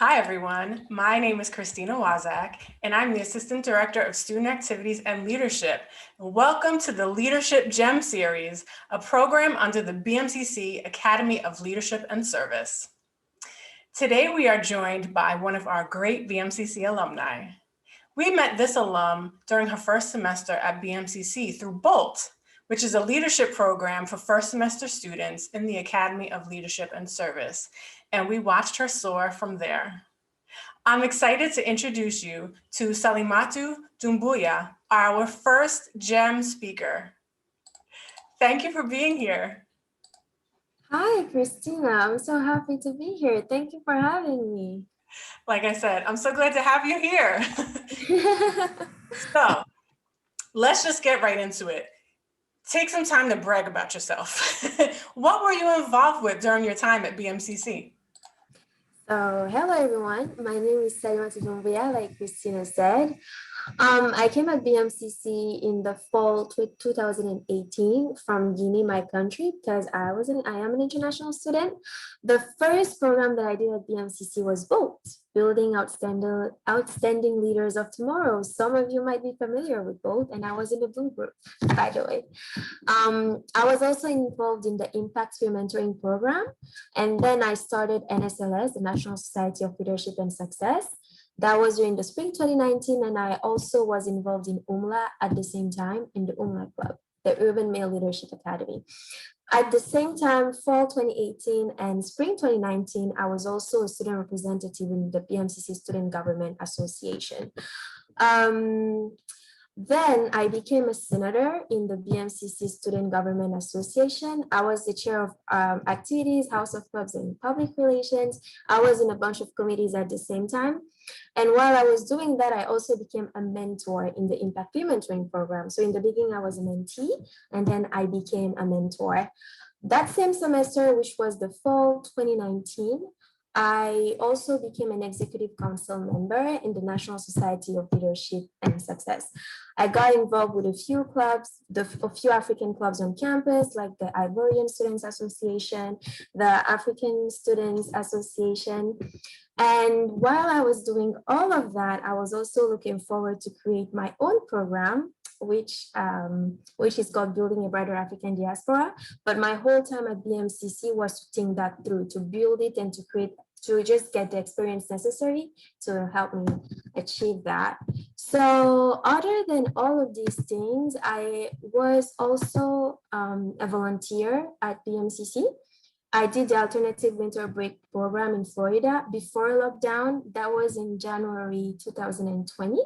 Hi, everyone. My name is Christina Wazak, and I'm the Assistant Director of Student Activities and Leadership. Welcome to the Leadership GEM Series, a program under the BMCC Academy of Leadership and Service. Today, we are joined by one of our great BMCC alumni. We met this alum during her first semester at BMCC through BOLT, which is a leadership program for first semester students in the Academy of Leadership and Service, and we watched her soar from there. I'm excited to introduce you to Salimatou Doumbouya, our first GEM speaker. Thank you for being here. Hi, Christina. I'm so happy to be here. Thank you for having me. Like I said, I'm so glad to have you here. So let's just get right into it. Take some time to brag about yourself. What were you involved with during your time at BMCC? So, hello everyone. My name is Salimatou Doumbouya, like Christina said. I came at BMCC in the fall 2018 from Guinea, my country, because I am an international student. The first program that I did at BMCC was BOLT, Building Outstanding Leaders of Tomorrow. Some of you might be familiar with BOLT, and I was in the blue group, by the way. I was also involved in the Impact Peer Mentoring Program, and then I started NSLS, the National Society of Leadership and Success. That was during the spring 2019, and I also was involved in UMLA at the same time in the UMLA Club, the Urban Male Leadership Academy. At the same time, fall 2018 and spring 2019, I was also a student representative in the BMCC Student Government Association. Then I became a senator in the BMCC Student Government Association. I was the chair of activities, House of Clubs, and public relations. I was in a bunch of committees at the same time. And while I was doing that, I also became a mentor in the Impact Peer Mentoring Program. So in the beginning, I was a mentee, and then I became a mentor. That same semester, which was the fall 2019, I also became an executive council member in the National Society of Leadership and Success. I got involved with a few clubs, a few African clubs on campus, like the Ivorian Students Association, the African Students Association. And while I was doing all of that, I was also looking forward to create my own program, which is called Building a Brighter African Diaspora. But my whole time at BMCC was to think that through, to build it and to just get the experience necessary to help me achieve that. So other than all of these things, I was also a volunteer at BMCC. I did the alternative winter break program in Florida before lockdown. That was in January 2020.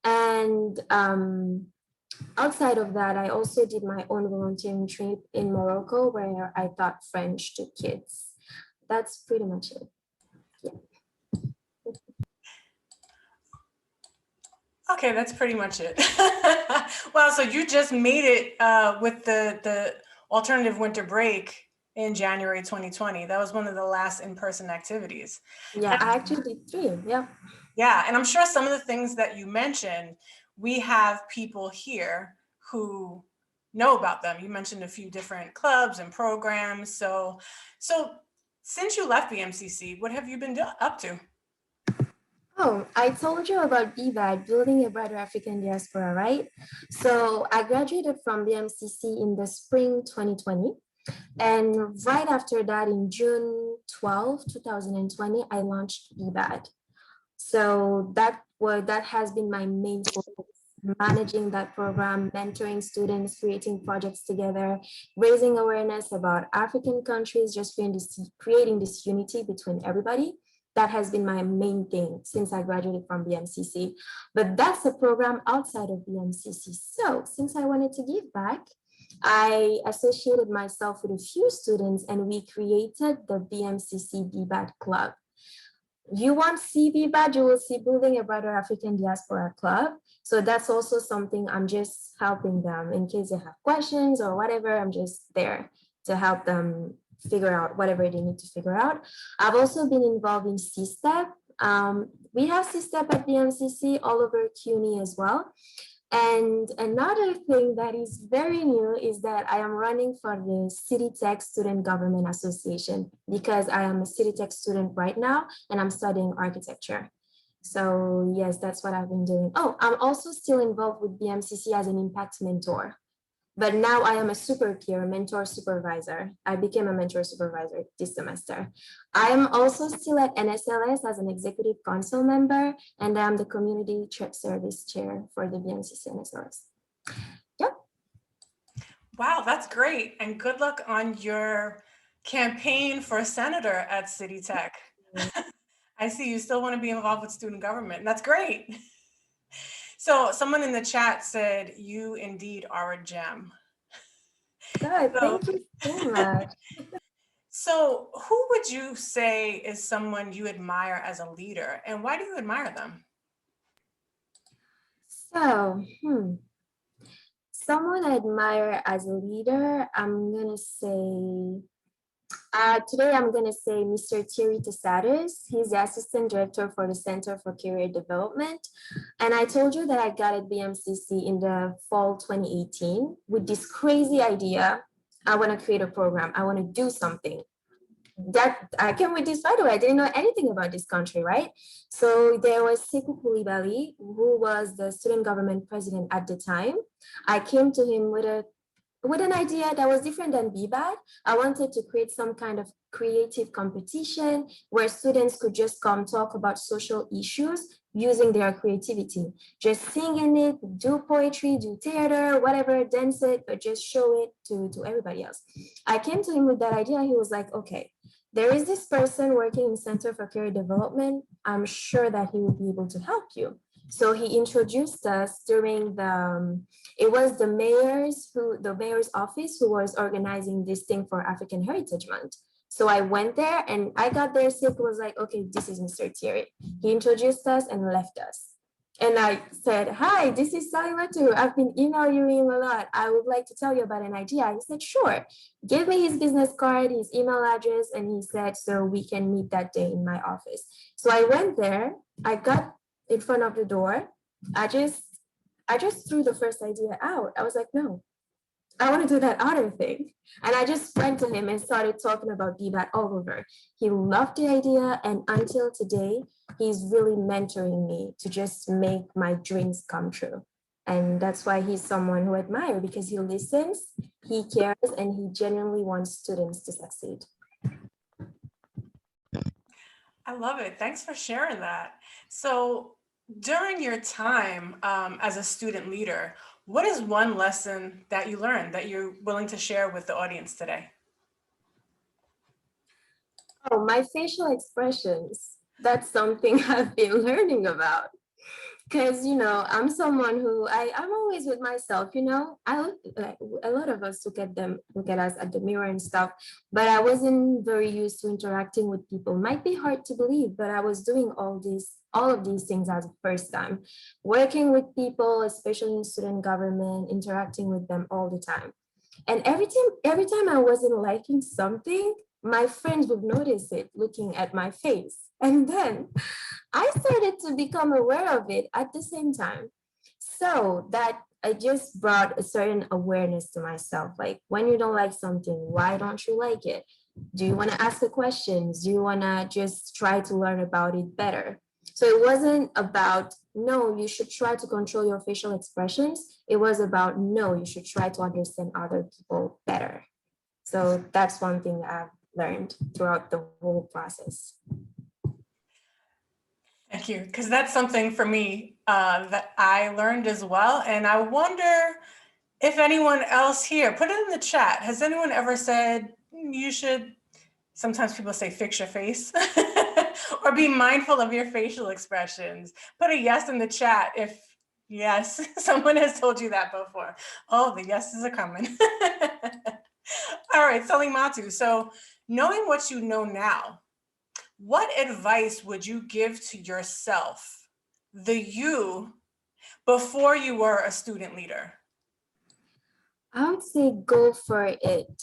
And outside of that, I also did my own volunteering trip in Morocco where I taught French to kids. That's pretty much it. Yeah. Okay, that's pretty much it. Well, so you just made it with the alternative winter break in January 2020. That was one of the last in-person activities. Yeah, I actually did 3, yeah. Yeah, and I'm sure some of the things that you mentioned, we have people here who know about them. You mentioned a few different clubs and programs. So since you left BMCC, what have you been up to? Oh, I told you about BBAD, Building a Brighter African Diaspora, right? So I graduated from BMCC in the spring 2020. And right after that, in June 12, 2020, I launched BBAD. So that has been my main focus, managing that program, mentoring students, creating projects together, raising awareness about African countries, just creating this unity between everybody. That has been my main thing since I graduated from BMCC. But that's a program outside of BMCC. So since I wanted to give back, I associated myself with a few students and we created the BMCC BBAD Club. You want BBAD, you will see Building a Brighter African Diaspora Club. So that's also something I'm just helping them in case they have questions or whatever. I'm just there to help them figure out whatever they need to figure out. I've also been involved in C-STEP. We have C-STEP at BMCC all over CUNY as well. And another thing that is very new is that I am running for the City Tech Student Government Association because I am a City Tech student right now and I'm studying architecture. So yes, that's what I've been doing. Oh, I'm also still involved with BMCC as an impact mentor. But now I am a super peer mentor supervisor. I became a mentor supervisor this semester. I'm also still at NSLS as an executive council member, and I'm the community service chair for the BMCC NSLS. Yep. Wow, that's great. And good luck on your campaign for senator at City Tech. I see you still want to be involved with student government, and that's great. So someone in the chat said, you indeed are a gem. God, So, thank you so much. so who would you say is someone you admire as a leader, and why do you admire them? So, someone I admire as a leader, I'm gonna say today, I'm going to say Mr. Thierry Tessares. He's the Assistant Director for the Center for Career Development. And I told you that I got at BMCC in the fall 2018 with this crazy idea. I want to create a program. I want to do something. That I came with this, by the way, I didn't know anything about this country, right? So there was Sekou Coulibaly, who was the student government president at the time. I came to him with an idea that was different than BBAD. I wanted to create some kind of creative competition where students could just come talk about social issues using their creativity. Just sing in it, do poetry, do theater, whatever, dance it, but just show it to everybody else. I came to him with that idea. He was like, okay, there is this person working in Center for Career Development. I'm sure that he will be able to help you. So he introduced us during it was the mayor's office who was organizing this thing for African Heritage Month. So I went there and I got there sick, was like, okay, this is Mr. Thierry. He introduced us and left us. And I said, hi, this is Salimatou. I've been emailing you a lot. I would like to tell you about an idea. He said, sure. Give me his business card, his email address, and he said, so we can meet that day in my office. So I went there. I got in front of the door. I just threw the first idea out. I was like, no, I want to do that other thing. And I just went to him and started talking about BBAT all over. He loved the idea. And until today, he's really mentoring me to just make my dreams come true. And that's why he's someone who I admire, because he listens, he cares, and he genuinely wants students to succeed. I love it. Thanks for sharing that. So during your time as a student leader, what is one lesson that you learned that you're willing to share with the audience today? Oh, my facial expressions. That's something I've been learning about. Because, I'm someone who I'm always with myself, I look like a lot of us look at us at the mirror and stuff, but I wasn't very used to interacting with people. Might be hard to believe, but I was doing all of these things as a first time, working with people, especially in student government, interacting with them all the time. And every time I wasn't liking something, my friends would notice it looking at my face. And then I started to become aware of it at the same time. So that I just brought a certain awareness to myself. Like, when you don't like something, why don't you like it? Do you want to ask the questions? Do you want to just try to learn about it better? So it wasn't about, no, you should try to control your facial expressions. It was about, no, you should try to understand other people better. So that's one thing I've learned throughout the whole process. Thank you, because that's something for me that I learned as well. And I wonder if anyone else here, put it in the chat. Has anyone ever said you should, sometimes people say fix your face or be mindful of your facial expressions? Put a yes in the chat if yes, someone has told you that before. Oh, the yeses are coming. All right, Salimatou. So knowing what you know now, what advice would you give to yourself, the you, before you were a student leader? I would say go for it.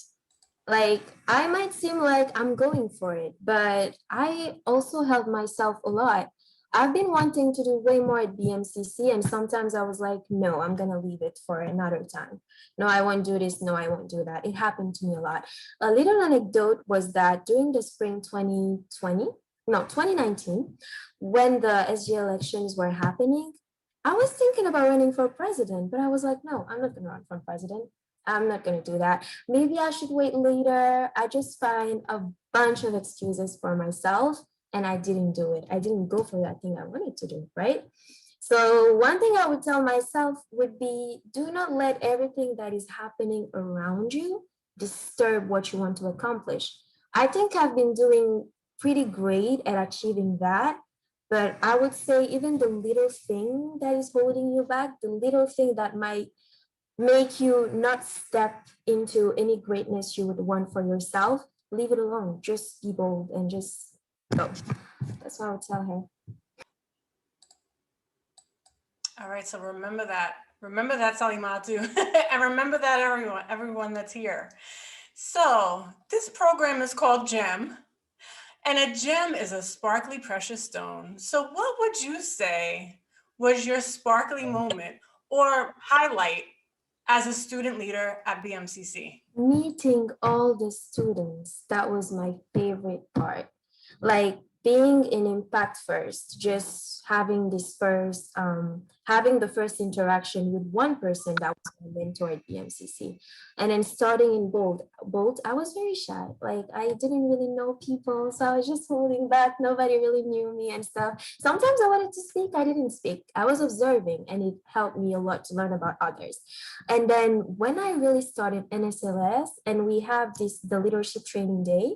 Like, I might seem like I'm going for it, but I also held myself a lot. I've been wanting to do way more at BMCC, and sometimes I was like, no, I'm gonna leave it for another time. No, I won't do this. No, I won't do that. It happened to me a lot. A little anecdote was that during the spring 2020, no, 2019, when the SG elections were happening, I was thinking about running for president, but I was like, no, I'm not gonna run for president. I'm not gonna do that. Maybe I should wait later. I just find a bunch of excuses for myself and I didn't do it. I didn't go for that thing I wanted to do, right? So one thing I would tell myself would be do not let everything that is happening around you disturb what you want to accomplish. I think I've been doing pretty great at achieving that, but I would say even the little thing that is holding you back, the little thing that might make you not step into any greatness you would want for yourself, leave it alone. Just be bold and just go. That's what I would tell her. All right, so remember that. Remember that, Salimatou. And remember that, everyone that's here. So this program is called GEM, and a gem is a sparkly precious stone. So what would you say was your sparkly moment or highlight as a student leader at BMCC? Meeting all the students, that was my favorite part. Like being in impact first, just having this first having the first interaction with one person that was my mentor at BMCC, and then starting in bold, I was very shy. Like I didn't really know people, so I was just holding back. Nobody really knew me and stuff. Sometimes I wanted to speak, I didn't speak. I was observing, and it helped me a lot to learn about others. And then when I really started NSLS, and we have the leadership training day,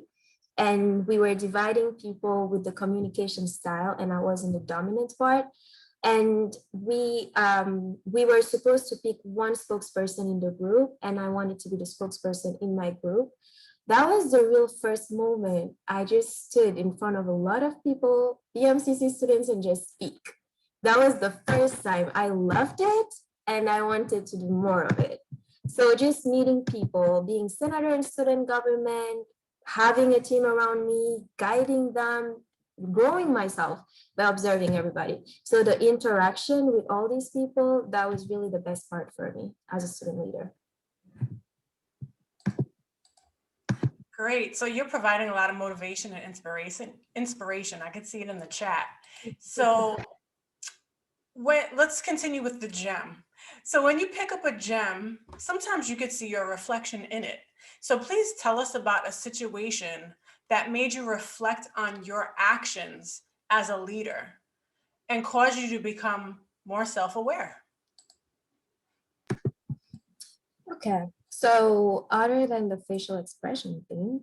and we were dividing people with the communication style, and I was in the dominant part. And we were supposed to pick one spokesperson in the group, and I wanted to be the spokesperson in my group. That was the real first moment. I just stood in front of a lot of people, BMCC students, and just speak. That was the first time. I loved it, and I wanted to do more of it. So just meeting people, being senator in student government, having a team around me, guiding them, growing myself by observing everybody. So the interaction with all these people, that was really the best part for me as a student leader. Great. So you're providing a lot of motivation and inspiration. I could see it in the chat. So let's continue with the gem. So when you pick up a gem, sometimes you could see your reflection in it. So please tell us about a situation that made you reflect on your actions as a leader and caused you to become more self-aware. Okay, so other than the facial expression thing,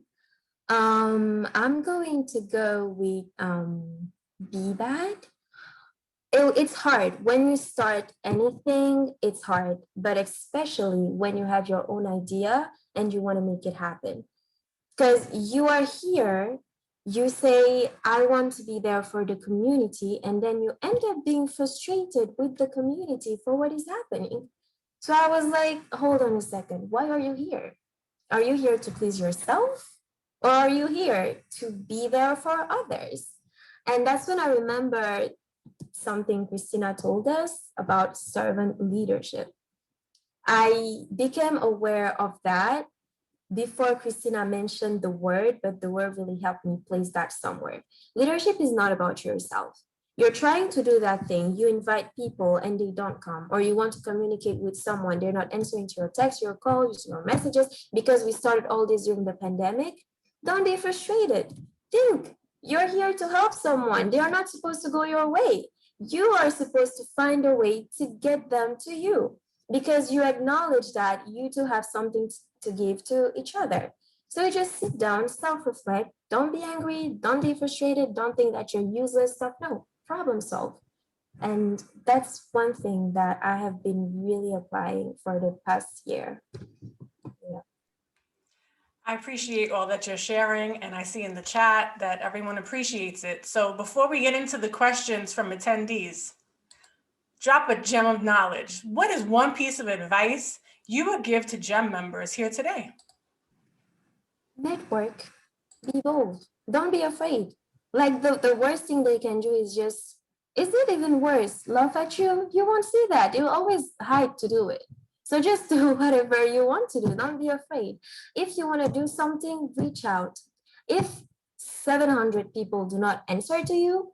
I'm going to go with BBAD. It's hard when you start anything, it's hard, but especially when you have your own idea and you want to make it happen. Because you are here, you say, I want to be there for the community, and then you end up being frustrated with the community for what is happening. So I was like, hold on a second, why are you here? Are you here to please yourself? Or are you here to be there for others? And that's when I remember something Christina told us about servant leadership. I became aware of that before Christina mentioned the word, but the word really helped me place that somewhere. Leadership is not about yourself. You're trying to do that thing. You invite people and they don't come, or you want to communicate with someone. They're not answering to your text, your calls, your messages, because we started all this during the pandemic. Don't be frustrated. Think you're here to help someone. They are not supposed to go your way. You are supposed to find a way to get them to you, because you acknowledge that you two have something to give to each other. So just sit down, self-reflect. Don't be angry. Don't be frustrated. Don't think that you're useless stuff. No, problem solve. And that's one thing that I have been really applying for the past year. Yeah. I appreciate all that you're sharing, and I see in the chat that everyone appreciates it. So before we get into the questions from attendees, drop a gem of knowledge. What is one piece of advice you would give to GEM members here today? Network. Be bold. Don't be afraid. Like the worst thing they can do is just Is it even worse? Laugh at you? You won't see that. You'll always hide to do it. So just do whatever you want to do. Don't be afraid. If you want to do something, reach out. If 700 people do not answer to you,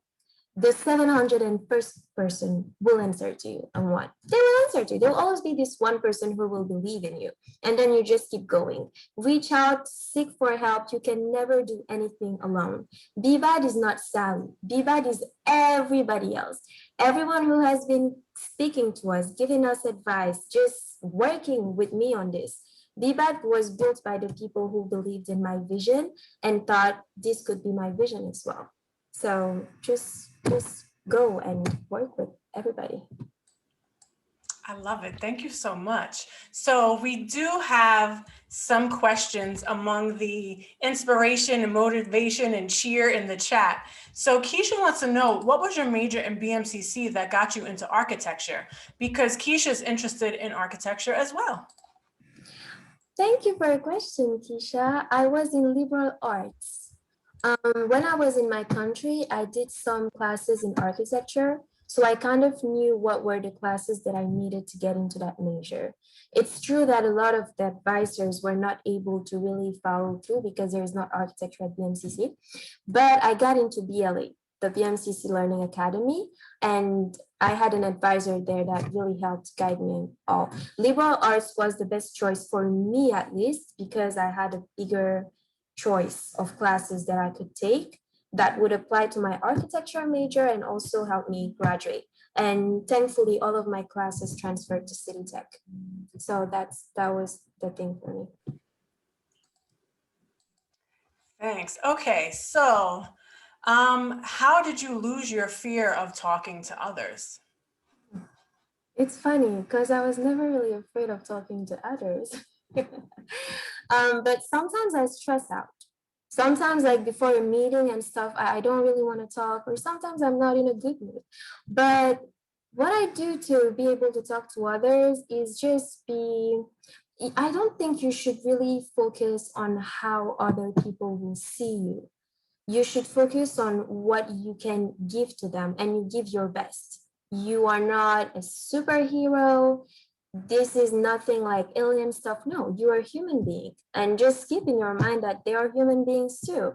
the 701st person will answer to you. And what? They will answer to you. There will always be this one person who will believe in you. And then you just keep going. Reach out, seek for help. You can never do anything alone. BBAD is not Sally. BBAD is everybody else. Everyone who has been speaking to us, giving us advice, just working with me on this. BBAD was built by the people who believed in my vision and thought this could be my vision as well. So just go and work with everybody. I love it. Thank you so much. So we do have some questions among the inspiration and motivation and cheer in the chat. So Keisha wants to know, what was your major in BMCC that got you into architecture? Because Keisha's interested in architecture as well. Thank you for your question, Keisha. I was in liberal arts. When I was in my country, I did some classes in architecture. So I kind of knew what were the classes that I needed to get into that major. It's true that a lot of the advisors were not able to really follow through because there is not architecture at BMCC, but I got into BLA, the BMCC Learning Academy, and I had an advisor there that really helped guide me in all. Liberal arts was the best choice for me, at least, because I had a bigger choice of classes that I could take that would apply to my architecture major and also help me graduate. And thankfully, all of my classes transferred to City Tech. So that was the thing for me. Thanks. Okay, so how did you lose your fear of talking to others? It's funny because I was never really afraid of talking to others. But sometimes I stress out. Sometimes, like before a meeting and stuff, I don't really want to talk, or sometimes I'm not in a good mood. But what I do to be able to talk to others is just be, I don't think you should really focus on how other people will see you. You should focus on what you can give to them and you give your best. You are not a superhero. This is nothing like alien stuff. No, you are a human being. And just keep in your mind that they are human beings too,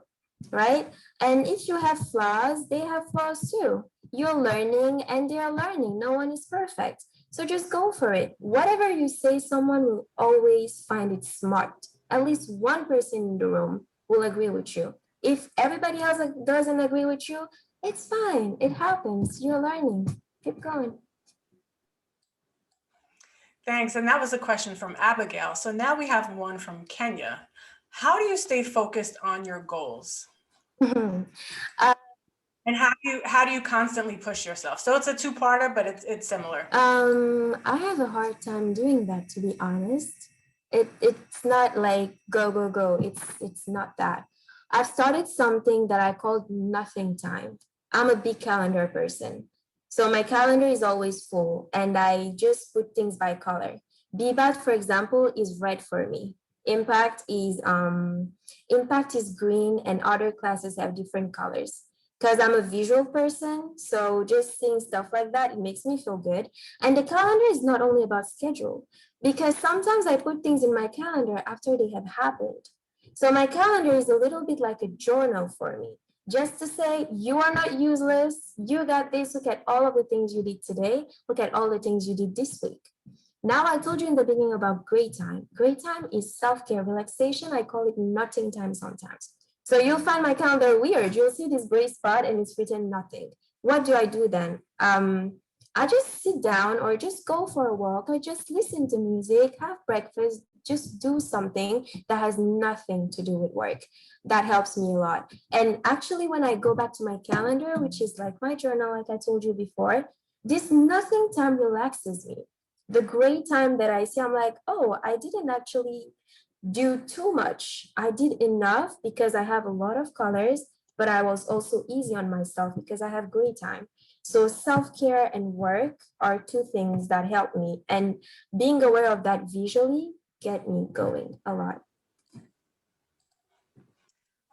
right? And if you have flaws, they have flaws too. You're learning and they are learning. No one is perfect. So just go for it. Whatever you say, someone will always find it smart. At least one person in the room will agree with you. If everybody else doesn't agree with you, it's fine. It happens. You're learning. Keep going. Thanks. And that was a question from Abigail. So now we have one from Kenya. How do you stay focused on your goals? And how do you constantly push yourself? So it's a two-parter, but it's similar. I have a hard time doing that, to be honest. It's not like go, go, go. It's not that. I've started something that I called nothing time. I'm a big calendar person. So my calendar is always full and I just put things by color. BBAT, for example, is red for me. Impact is green and other classes have different colors because I'm a visual person. So just seeing stuff like that, it makes me feel good. And the calendar is not only about schedule, because sometimes I put things in my calendar after they have happened. So my calendar is a little bit like a journal for me, just to say, you are not useless. You got this. Look at all of the things you did today. Look at all the things you did this week. Now, I told you in the beginning about great time. Great time is self-care, relaxation. I call it nothing time sometimes. So you'll find my calendar weird. You'll see this gray spot and it's written nothing. What do I do then? I just sit down or just go for a walk or just listen to music, have breakfast, just do something that has nothing to do with work. That helps me a lot. And actually, when I go back to my calendar, which is like my journal, like I told you before, this nothing time relaxes me. The great time that I see, I'm like, oh, I didn't actually do too much. I did enough because I have a lot of colors, but I was also easy on myself because I have great time. So self-care and work are two things that help me. And being aware of that visually get me going a lot.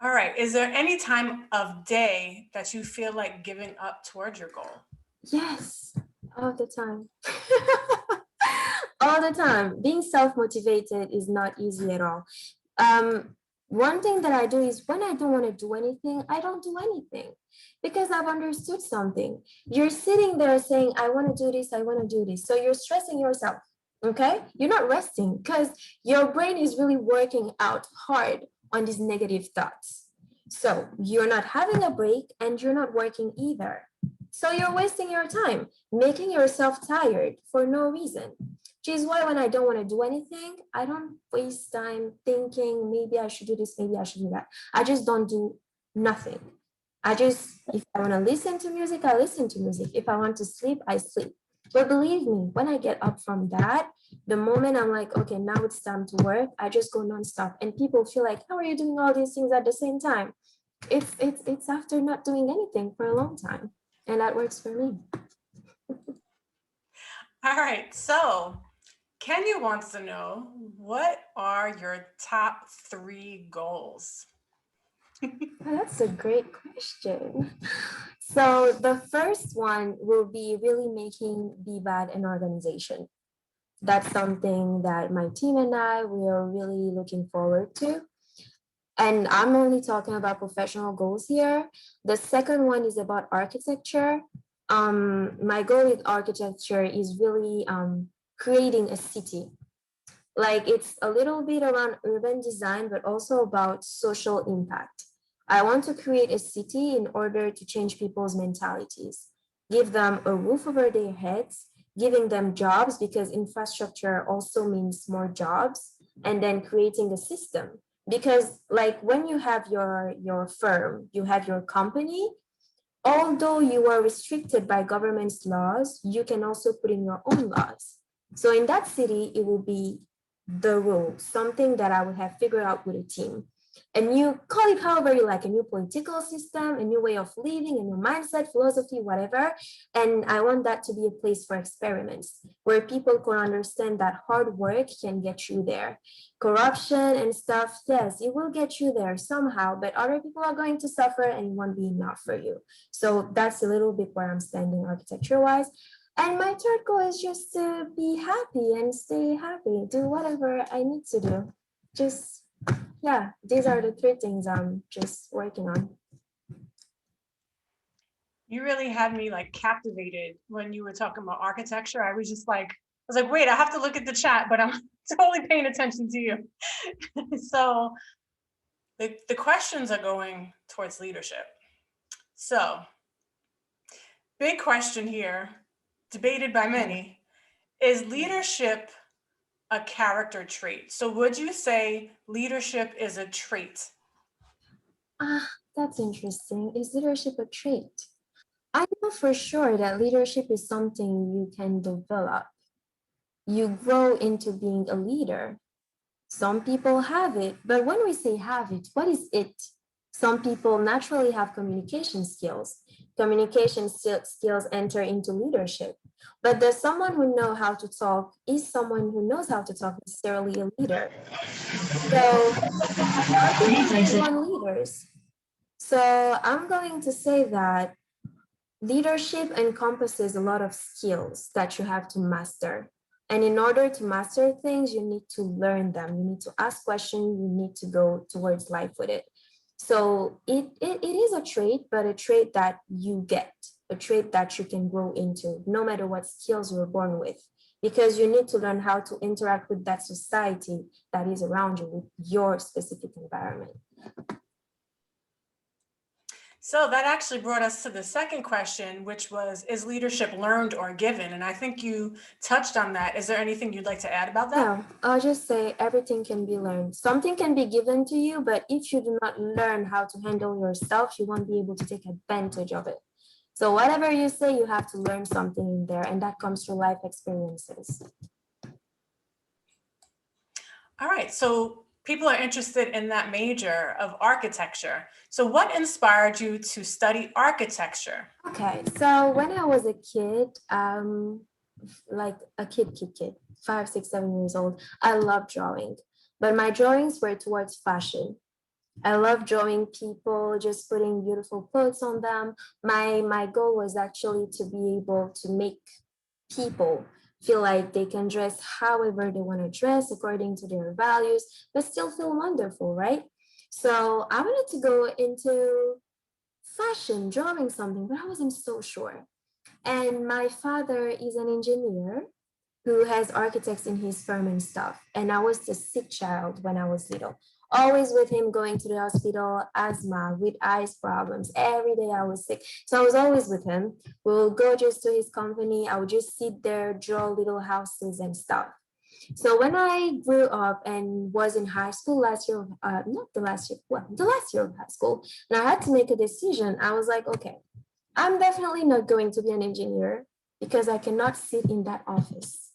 All right. Is there any time of day that you feel like giving up towards your goal? Yes, all the time. All the time. Being self-motivated is not easy at all. One thing that I do is when I don't want to do anything, I don't do anything because I've understood something. You're sitting there saying, I want to do this, I want to do this. So you're stressing yourself. Okay. You're not resting because your brain is really working out hard on these negative thoughts. So you're not having a break and you're not working either. So you're wasting your time, making yourself tired for no reason. Which is why when I don't want to do anything, I don't waste time thinking maybe I should do this, maybe I should do that. I just don't do nothing. If I want to listen to music, I listen to music. If I want to sleep, I sleep. But believe me, when I get up from that, the moment I'm like, okay, now it's time to work, I just go nonstop. And people feel like, how are you doing all these things at the same time? It's after not doing anything for a long time. And that works for me. All right, so Kenya wants to know, what are your top 3 goals? That's a great question. So the first one will be really making BBAD an organization. That's something that my team and we are really looking forward to. And I'm only talking about professional goals here. The second one is about architecture. My goal with architecture is really creating a city. Like it's a little bit around urban design, but also about social impact. I want to create a city in order to change people's mentalities, give them a roof over their heads, giving them jobs because infrastructure also means more jobs, and then creating a system. Because like when you have your firm, you have your company, although you are restricted by government's laws, you can also put in your own laws. So in that city, it will be the rule, something that I would have figured out with a team. And you call it however you like, a new political system, a new way of living, a new mindset, philosophy, whatever. And I want that to be a place for experiments where people can understand that hard work can get you there. Corruption and stuff, yes, it will get you there somehow, but other people are going to suffer and it won't be enough for you. So that's a little bit where I'm standing architecture wise. And my third goal is just to be happy and stay happy, do whatever I need to do. Just, yeah, these are the 3 things I'm just working on. You really had me like captivated when you were talking about architecture. I was like, wait, I have to look at the chat, but I'm totally paying attention to you. So the questions are going towards leadership. So big question here, debated by many, is leadership a character trait? So would you say leadership is a trait? That's interesting. Is leadership a trait? I know for sure that leadership is something you can develop. You grow into being a leader. Some people have it, but when we say have it, what is it? Some people naturally have communication skills. Communication skills enter into leadership. But does someone who knows how to talk, is someone who knows how to talk necessarily a leader? So are people born leaders? So I'm going to say that leadership encompasses a lot of skills that you have to master. And in order to master things, you need to learn them. You need to ask questions. You need to go towards life with it. So it is a trait, but a trait that you get, a trait that you can grow into, no matter what skills you're born with. Because you need to learn how to interact with that society that is around you, with your specific environment. So that actually brought us to the second question, which was, is leadership learned or given? And I think you touched on that. Is there anything you'd like to add about that? Yeah, I'll just say everything can be learned. Something can be given to you, but if you do not learn how to handle yourself, you won't be able to take advantage of it. So whatever you say, you have to learn something in there, and that comes through life experiences. All right, so people are interested in that major of architecture. So what inspired you to study architecture? Okay, so when I was a kid, like a kid, 5, 6, 7 years old, I loved drawing, but my drawings were towards fashion. I love drawing people, just putting beautiful quotes on them. My goal was actually to be able to make people feel like they can dress however they want to dress according to their values, but still feel wonderful, right? So I wanted to go into fashion, drawing something, but I wasn't so sure. And my father is an engineer who has architects in his firm and stuff. And I was the sick child when I was little. Always with him going to the hospital, asthma, with eyes problems. Every day I was sick. So I was always with him. We'll go just to his company. I would just sit there, draw little houses and stuff. So when I grew up and was in high school last year, not the last year, well, the last year of high school, and I had to make a decision, I was like, okay, I'm definitely not going to be an engineer because I cannot sit in that office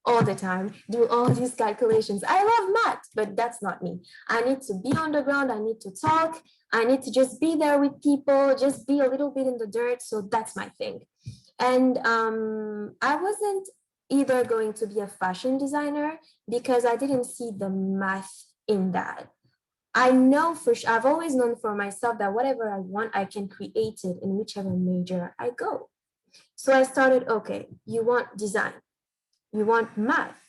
all the time, do all these calculations. I love math, but that's not me. I need to be on the ground. I need to talk. I need to just be there with people, just be a little bit in the dirt. So that's my thing. And I wasn't either going to be a fashion designer because I didn't see the math in that. I know for sure, I've always known for myself that whatever I want, I can create it in whichever major I go. So I started, okay, you want design, you want math,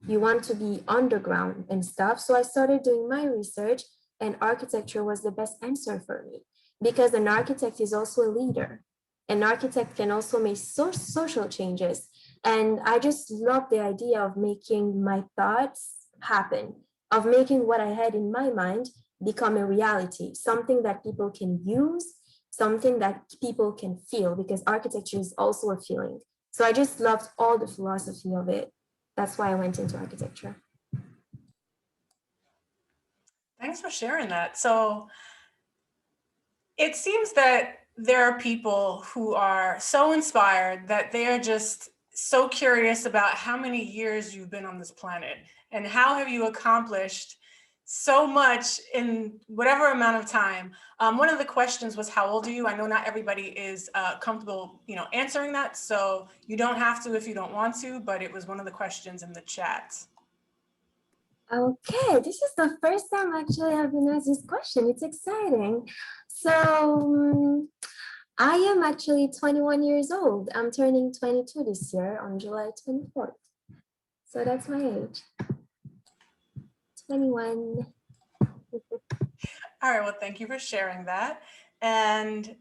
you want to be underground and stuff. So I started doing my research, and architecture was the best answer for me because an architect is also a leader. An architect can also make social changes. And I just love the idea of making my thoughts happen, of making what I had in my mind become a reality, something that people can use, something that people can feel, because architecture is also a feeling. So I just loved all the philosophy of it. That's why I went into architecture. Thanks for sharing that. So it seems that there are people who are so inspired that they are just so curious about how many years you've been on this planet and how have you accomplished so much in whatever amount of time. One of the questions was, how old are you? I know not everybody is comfortable, answering that. So you don't have to if you don't want to, but it was one of the questions in the chat. Okay, this is the first time actually I've been asked this question. It's exciting. So I am actually 21 years old. I'm turning 22 this year on July 24th. So that's my age. 21. All right, well, thank you for sharing that. And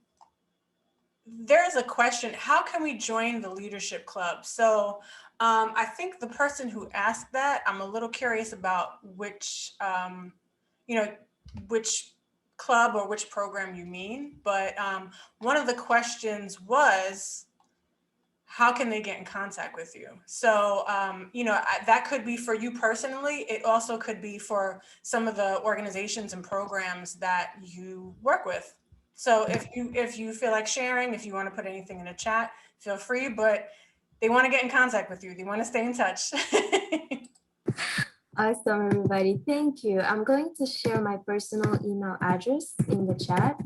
there's a question, how can we join the leadership club? So I think the person who asked that, I'm a little curious about which club or which program you mean. But one of the questions was, how can they get in contact with you? So, that could be for you personally. It also could be for some of the organizations and programs that you work with. So if you feel like sharing, if you want to put anything in the chat, feel free, but they want to get in contact with you. They want to stay in touch. Awesome, everybody. Thank you. I'm going to share my personal email address in the chat.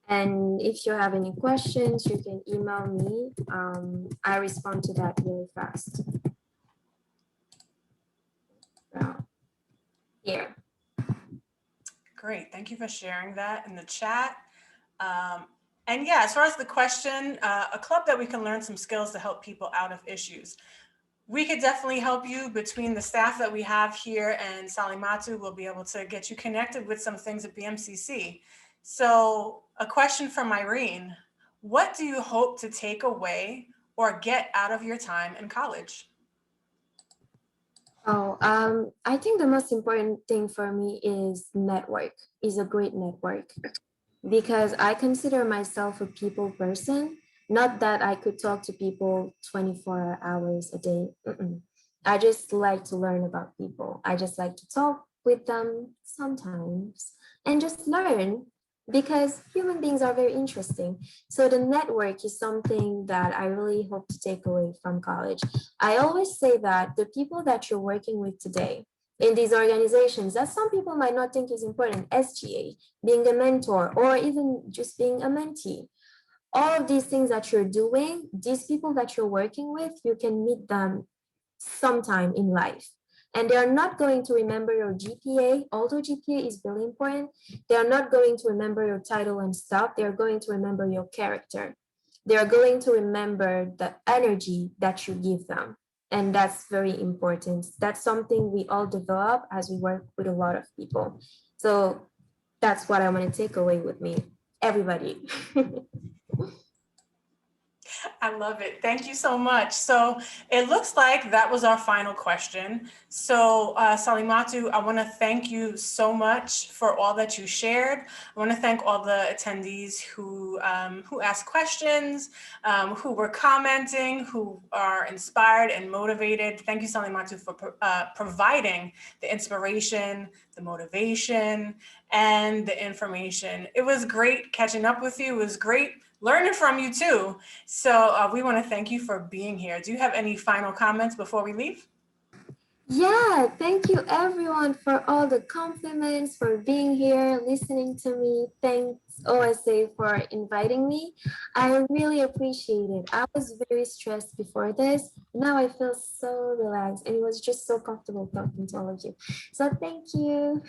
And if you have any questions, you can email me. I respond to that really fast. Here. Great. Thank you for sharing that in the chat. And yeah, as far as the question, a club that we can learn some skills to help people out of issues. We could definitely help you. Between the staff that we have here and Salimatou, we'll be able to get you connected with some things at BMCC. So a question from Irene, what do you hope to take away or get out of your time in college? I think the most important thing for me is network, is a great network, because I consider myself a people person. Not that I could talk to people 24 hours a day. I just like to learn about people. I just like to talk with them sometimes and just learn, because human beings are very interesting. So the network is something that I really hope to take away from college. I always say that the people that you're working with today in these organizations that some people might not think is important, SGA, being a mentor, or even just being a mentee, all of these things that you're doing, these people that you're working with, you can meet them sometime in life. And they are not going to remember your GPA, although GPA is really important. They are not going to remember your title and stuff. They are going to remember your character. They are going to remember the energy that you give them. And that's very important. That's something we all develop as we work with a lot of people. So that's what I want to take away with me, everybody. I love it. Thank you so much. So it looks like that was our final question. So Salimatou, I want to thank you so much for all that you shared. I want to thank all the attendees who asked questions, who were commenting, who are inspired and motivated. Thank you, Salimatou, for providing the inspiration, the motivation, and the information. It was great catching up with you. It was great learning from you too. So we want to thank you for being here. Do you have any final comments before we leave? Yeah, thank you everyone for all the compliments, for being here, listening to me. Thanks OSA for inviting me. I really appreciate it. I was very stressed before this. Now I feel so relaxed and it was just so comfortable talking to all of you. So thank you.